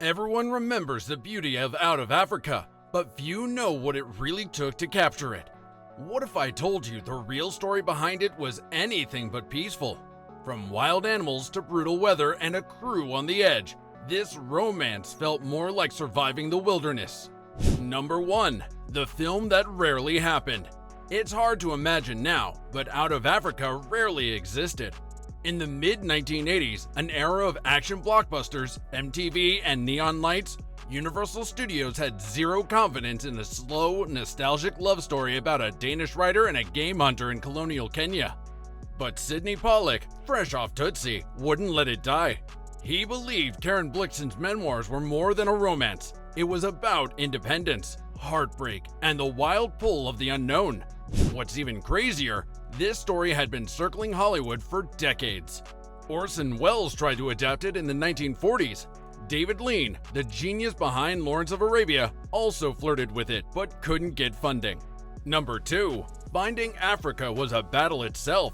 Everyone remembers the beauty of Out of Africa, but few know what it really took to capture it. What if I told you the real story behind it was anything but peaceful? From wild animals to brutal weather and a crew on the edge, this romance felt more like surviving the wilderness. Number 1. The film that rarely happened. It's hard to imagine now, but Out of Africa rarely existed. In the mid-1980s, an era of action blockbusters, MTV, and neon lights, Universal Studios had zero confidence in the slow, nostalgic love story about a Danish writer and a game hunter in colonial Kenya. But Sidney Pollack, fresh off Tootsie, wouldn't let it die. He believed Karen Blixen's memoirs were more than a romance. It was about independence, heartbreak, and the wild pull of the unknown. What's even crazier, this story had been circling Hollywood for decades. Orson Welles tried to adapt it in the 1940s. David Lean, the genius behind Lawrence of Arabia, also flirted with it but couldn't get funding. Number 2. Finding Africa was a battle itself.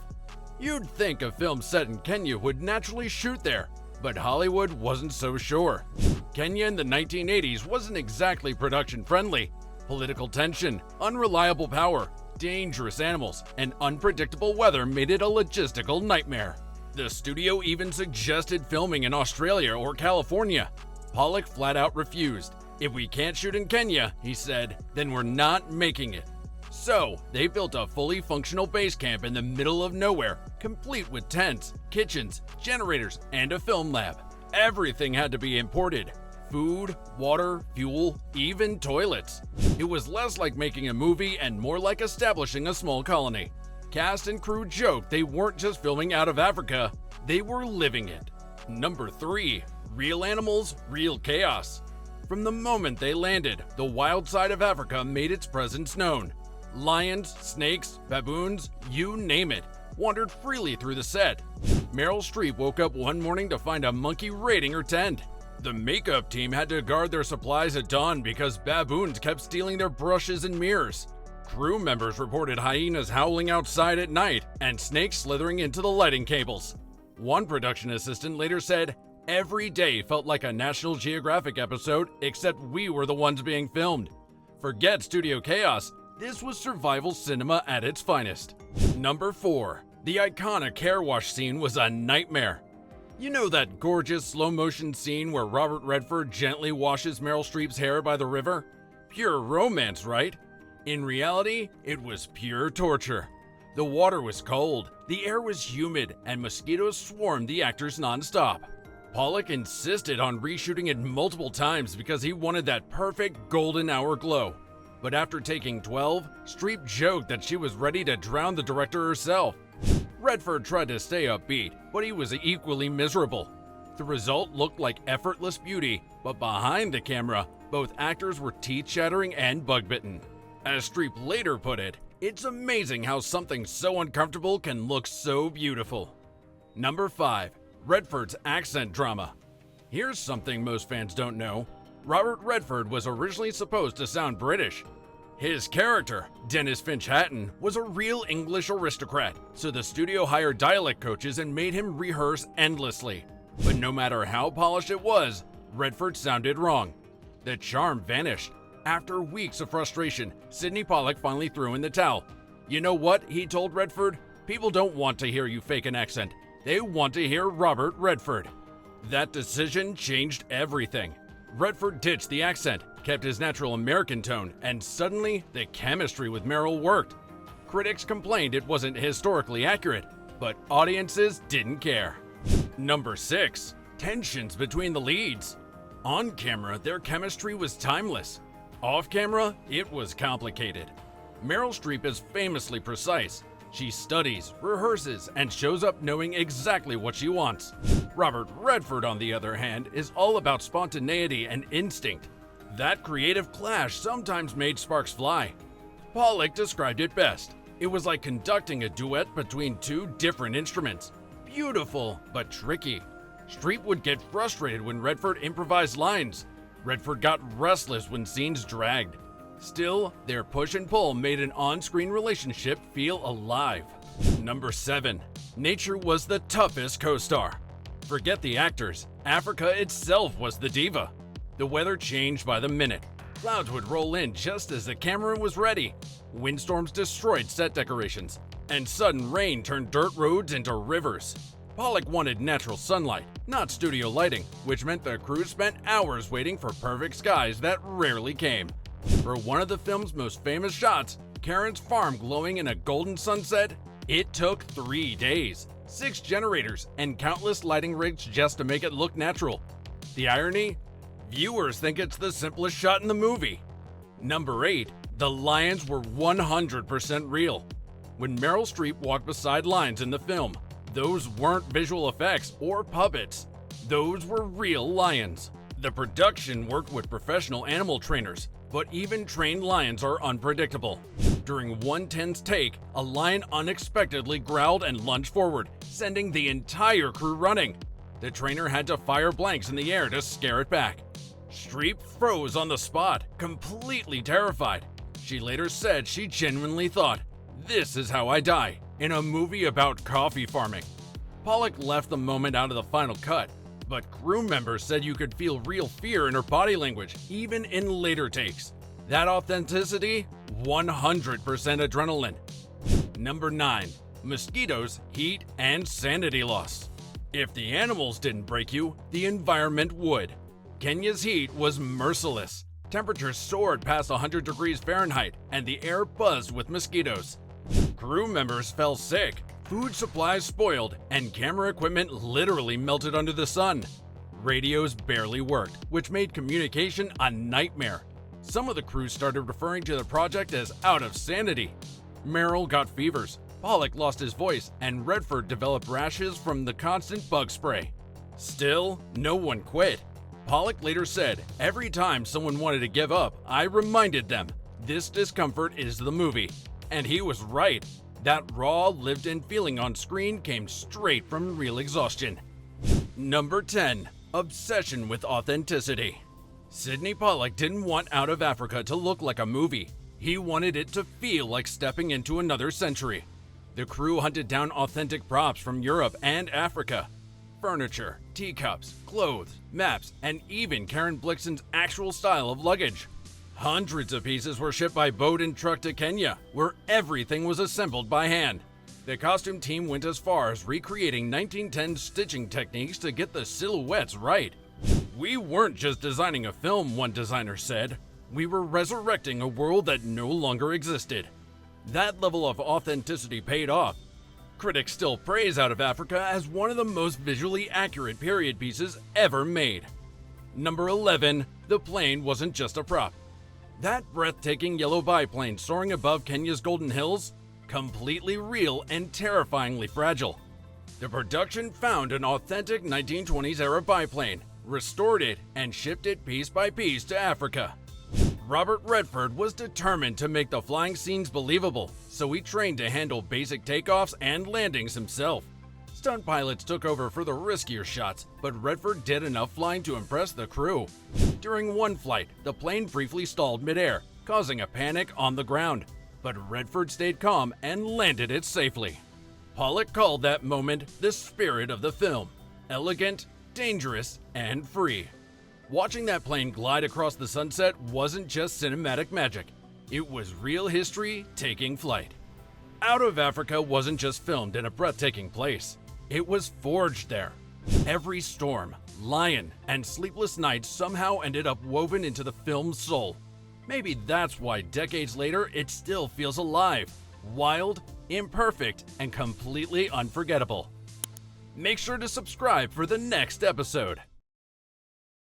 You'd think a film set in Kenya would naturally shoot there, but Hollywood wasn't so sure. Kenya in the 1980s wasn't exactly production friendly. Political tension, unreliable power, dangerous animals, and unpredictable weather made it a logistical nightmare. The studio even suggested filming in Australia or California. Pollack flat out refused. "If we can't shoot in Kenya," he said, "then we're not making it." So, they built a fully functional base camp in the middle of nowhere, complete with tents, kitchens, generators, and a film lab. Everything had to be imported. Food, water, fuel, even toilets. It was less like making a movie and more like establishing a small colony. Cast and crew joked they weren't just filming Out of Africa, they were living it. Number 3. Real animals, real chaos. From the moment they landed, the wild side of Africa made its presence known. Lions, snakes, baboons, you name it, wandered freely through the set. Meryl Streep woke up one morning to find a monkey raiding her tent. The makeup team had to guard their supplies at dawn because baboons kept stealing their brushes and mirrors. Crew members reported hyenas howling outside at night and snakes slithering into the lighting cables. One production assistant later said, "Every day felt like a National Geographic episode, except we were the ones being filmed." Forget studio chaos, this was survival cinema at its finest. Number 4. The iconic hair wash scene was a nightmare. You know that gorgeous slow-motion scene where Robert Redford gently washes Meryl Streep's hair by the river? Pure romance, right? In reality, it was pure torture. The water was cold, the air was humid, and mosquitoes swarmed the actors non-stop. Pollack insisted on reshooting it multiple times because he wanted that perfect golden hour glow. But after taking 12, Streep joked that she was ready to drown the director herself. Redford tried to stay upbeat, but he was equally miserable. The result looked like effortless beauty, but behind the camera, both actors were teeth-chattering and bug-bitten. As Streep later put it, "It's amazing how something so uncomfortable can look so beautiful." Number 5. Redford's accent drama. Here's something most fans don't know. Robert Redford was originally supposed to sound British. His character, Dennis Finch Hatton, was a real English aristocrat, so the studio hired dialect coaches and made him rehearse endlessly. But no matter how polished it was, Redford sounded wrong. The charm vanished. After weeks of frustration, Sidney Pollack finally threw in the towel. "You know what?" he told Redford. "People don't want to hear you fake an accent. They want to hear Robert Redford." That decision changed everything. Redford ditched the accent, kept his natural American tone, and suddenly the chemistry with Meryl worked. Critics complained it wasn't historically accurate, but audiences didn't care. Number 6. Tensions between the leads. On camera, their chemistry was timeless. Off camera, it was complicated. Meryl Streep is famously precise. She studies, rehearses, and shows up knowing exactly what she wants. Robert Redford, on the other hand, is all about spontaneity and instinct. That creative clash sometimes made sparks fly. Pollack described it best. It was like conducting a duet between two different instruments. Beautiful, but tricky. Streep would get frustrated when Redford improvised lines. Redford got restless when scenes dragged. Still, their push and pull made an on-screen relationship feel alive. Number 7. Nature was the toughest co-star. Forget the actors, Africa itself was the diva. The weather changed by the minute. Clouds would roll in just as the camera was ready. Windstorms destroyed set decorations, and sudden rain turned dirt roads into rivers. Pollock wanted natural sunlight, not studio lighting, which meant the crew spent hours waiting for perfect skies that rarely came. For one of the film's most famous shots, Karen's farm glowing in a golden sunset, it took 3 days, 6 generators, and countless lighting rigs just to make it look natural. The irony? Viewers think it's the simplest shot in the movie. Number 8. The lions were 100% real. When Meryl Streep walked beside lions in the film, those weren't visual effects or puppets. Those were real lions. The production worked with professional animal trainers, but even trained lions are unpredictable. During one tense take, a lion unexpectedly growled and lunged forward, sending the entire crew running. The trainer had to fire blanks in the air to scare it back. Streep froze on the spot, completely terrified. She later said she genuinely thought, "This is how I die," in a movie about coffee farming. Pollock left the moment out of the final cut, but crew members said you could feel real fear in her body language, even in later takes. That authenticity? 100% adrenaline. Number 9. Mosquitoes, heat, and sanity loss. If the animals didn't break you, the environment would. Kenya's heat was merciless. Temperatures soared past 100 degrees Fahrenheit, and the air buzzed with mosquitoes. Crew members fell sick, food supplies spoiled, and camera equipment literally melted under the sun. Radios barely worked, which made communication a nightmare. Some of the crew started referring to the project as out of sanity. Meryl got fevers, Pollock lost his voice, and Redford developed rashes from the constant bug spray. Still, no one quit. Pollock later said, "Every time someone wanted to give up, I reminded them, this discomfort is the movie." And he was right. That raw, lived-in feeling on screen came straight from real exhaustion. Number 10. Obsession with authenticity. Sidney Pollock didn't want Out of Africa to look like a movie. He wanted it to feel like stepping into another century. The crew hunted down authentic props from Europe and Africa. Furniture, teacups, clothes, maps, and even Karen Blixen's actual style of luggage. Hundreds of pieces were shipped by boat and truck to Kenya, where everything was assembled by hand. The costume team went as far as recreating 1910 stitching techniques to get the silhouettes right. "We weren't just designing a film," one designer said. "We were resurrecting a world that no longer existed." That level of authenticity paid off. Critics still praise Out of Africa as one of the most visually accurate period pieces ever made. Number 11. The plane wasn't just a prop. That breathtaking yellow biplane soaring above Kenya's Golden Hills? Completely real and terrifyingly fragile. The production found an authentic 1920s era biplane, restored it, and shipped it piece by piece to Africa. Robert Redford was determined to make the flying scenes believable, so he trained to handle basic takeoffs and landings himself. Stunt pilots took over for the riskier shots, but Redford did enough flying to impress the crew. During one flight, the plane briefly stalled midair, causing a panic on the ground, but Redford stayed calm and landed it safely. Pollock called that moment the spirit of the film: elegant, dangerous, and free. Watching that plane glide across the sunset wasn't just cinematic magic, it was real history taking flight. Out of Africa wasn't just filmed in a breathtaking place, it was forged there. Every storm, lion, and sleepless night somehow ended up woven into the film's soul. Maybe that's why decades later it still feels alive, wild, imperfect, and completely unforgettable. Make sure to subscribe for the next episode.